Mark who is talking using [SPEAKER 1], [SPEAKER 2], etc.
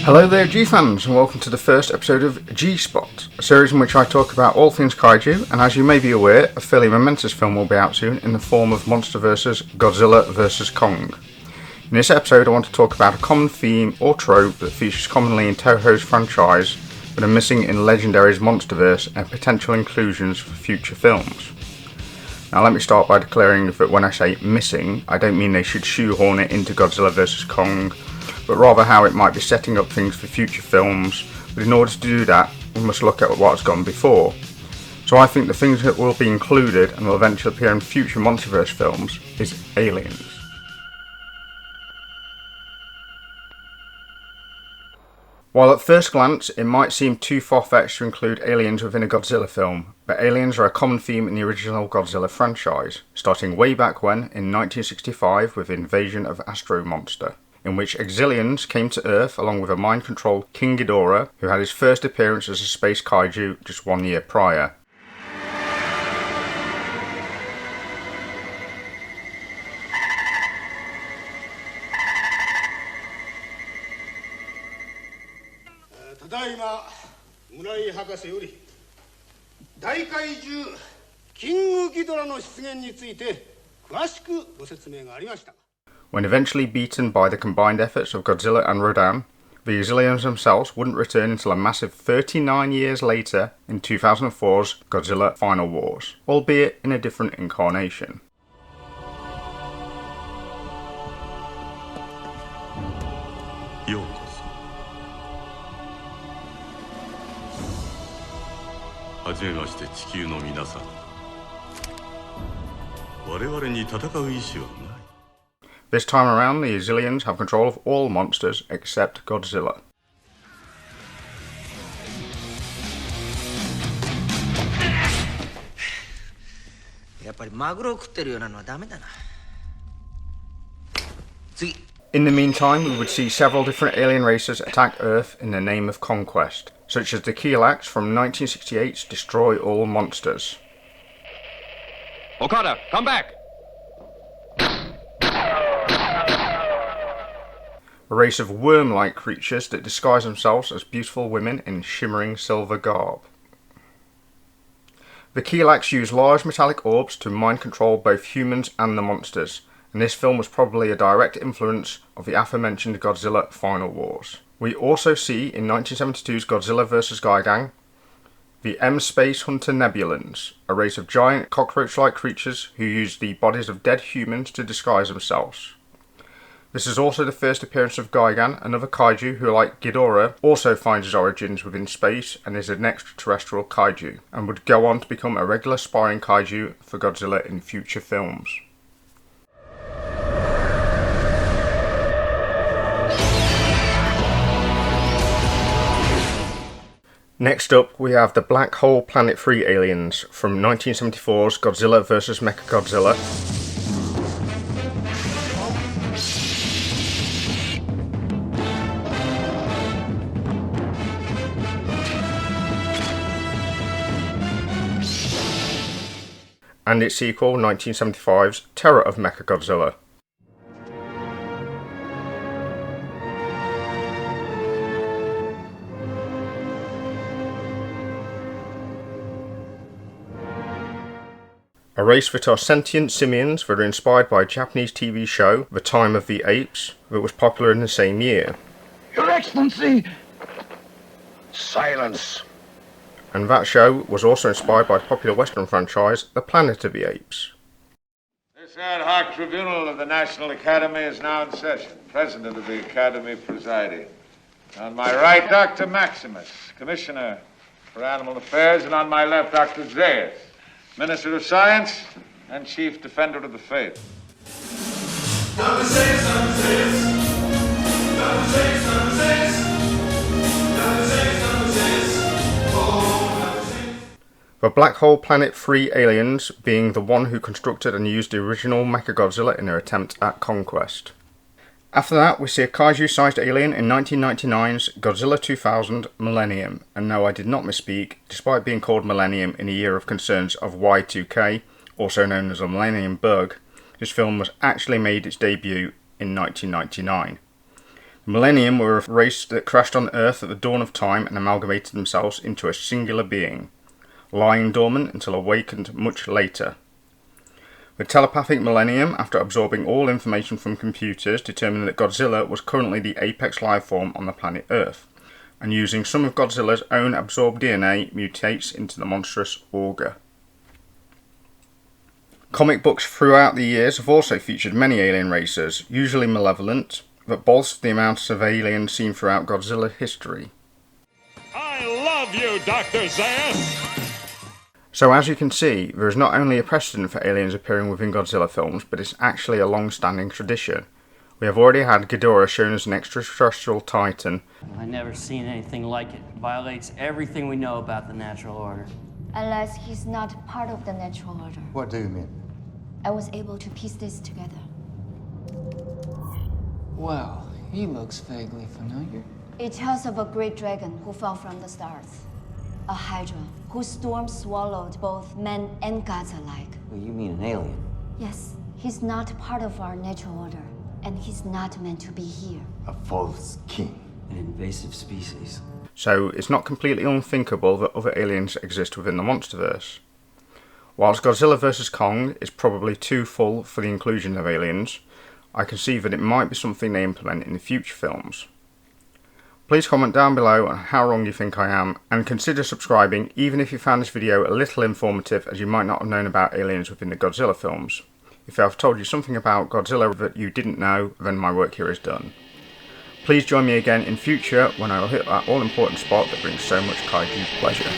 [SPEAKER 1] Hello there G-fans, and welcome to the first episode of G-Spot, a series in which I talk about all things kaiju, and as you may be aware, a fairly momentous film will be out soon in the form of Monsterverse's Godzilla vs. Kong. In this episode I want to talk about a common theme or trope that features commonly in Toho's franchise, but are missing in Legendary's Monsterverse and potential inclusions for future films. Now let me start by declaring that when I say missing, I don't mean they should shoehorn it into Godzilla vs. Kong, but rather how it might be setting up things for future films, but in order to do that, we must look at what has gone before. So I think the things that will be included and will eventually appear in future Monsterverse films is aliens. While at first glance it might seem too far-fetched to include aliens within a Godzilla film, but aliens are a common theme in the original Godzilla franchise, starting way back when in 1965 with Invasion of Astro Monster, in which Exilians came to Earth along with a mind-controlled King Ghidorah, who had his first appearance as a space kaiju just 1 year prior. When eventually beaten by the combined efforts of Godzilla and Rodan, the Exilians themselves wouldn't return until a massive 39 years later in 2004's Godzilla Final Wars, albeit in a different incarnation. This time around, the Exilians have control of all monsters except Godzilla. In the meantime, we would see several different alien races attack Earth in the name of conquest, such as the Kilaaks from 1968's Destroy All Monsters.
[SPEAKER 2] Okada, come back!
[SPEAKER 1] A race of worm-like creatures that disguise themselves as beautiful women in shimmering silver garb. The Kilaaks use large metallic orbs to mind control both humans and the monsters, and this film was probably a direct influence of the aforementioned Godzilla Final Wars. We also see in 1972's Godzilla vs. Gigan the M-Space Hunter Nebulans, a race of giant cockroach-like creatures who use the bodies of dead humans to disguise themselves. This is also the first appearance of Gigan, another kaiju who, like Ghidorah, also finds his origins within space and is an extraterrestrial kaiju, and would go on to become a regular sparring kaiju for Godzilla in future films. Next up, we have the Black Hole Planet 3 aliens from 1974's Godzilla vs. Mechagodzilla. And its sequel, 1975's Terror of Mechagodzilla. A race that are sentient simians that are inspired by a Japanese TV show, The Time of the Apes, that was popular in the same year.
[SPEAKER 3] Your Excellency! Silence!
[SPEAKER 1] And that show was also inspired by the popular Western franchise, The Planet of the Apes.
[SPEAKER 4] This ad hoc tribunal of the National Academy is now in session. President of the Academy presiding. On my right, Dr. Maximus, Commissioner for Animal Affairs, and on my left, Dr. Zayas, Minister of Science and Chief Defender of the Faith.
[SPEAKER 5] Dr. Zayas, Dr. Zayas. Dr. Zayas, Dr. Zayas. Dr. Zayas, Dr. Zayas.
[SPEAKER 1] The Black Hole Planet 3 aliens being the one who constructed and used the original Mechagodzilla in their attempt at conquest. After that, we see a kaiju-sized alien in 1999's Godzilla 2000 Millennium, and no, I did not misspeak, despite being called Millennium in a year of concerns of Y2K, also known as a Millennium Bug, this film was actually made its debut in 1999. Millennium were a race that crashed on Earth at the dawn of time and amalgamated themselves into a singular being, lying dormant until awakened much later. The telepathic Millennium, after absorbing all information from computers, determined that Godzilla was currently the apex life form on the planet Earth, and using some of Godzilla's own absorbed DNA, mutates into the monstrous auger. Comic books throughout the years have also featured many alien races, usually malevolent, that bolster the amounts of aliens seen throughout Godzilla history.
[SPEAKER 2] I love you, Dr. Zayas!
[SPEAKER 1] So as you can see, there is not only a precedent for aliens appearing within Godzilla films, but it's actually a long-standing tradition. We have already had Ghidorah shown as an extraterrestrial titan.
[SPEAKER 6] I've never seen anything like it. Violates everything we know about the natural order.
[SPEAKER 7] Unless he's not part of the natural order.
[SPEAKER 3] What do you mean?
[SPEAKER 7] I was able to piece this together.
[SPEAKER 8] Well, he looks vaguely familiar.
[SPEAKER 7] It tells of a great dragon who fell from the stars. A hydra whose storm swallowed both men and gods alike.
[SPEAKER 8] Well, you mean an alien?
[SPEAKER 7] Yes, he's not part of our natural order, and he's not meant to be here.
[SPEAKER 3] A false king.
[SPEAKER 8] An invasive species.
[SPEAKER 1] So it's not completely unthinkable that other aliens exist within the Monsterverse. Whilst Godzilla vs. Kong is probably too full for the inclusion of aliens, I can see that it might be something they implement in the future films. Please comment down below on how wrong you think I am, and consider subscribing even if you found this video a little informative, as you might not have known about aliens within the Godzilla films. If I've told you something about Godzilla that you didn't know, then my work here is done. Please join me again in future when I will hit that all important spot that brings so much kaiju pleasure.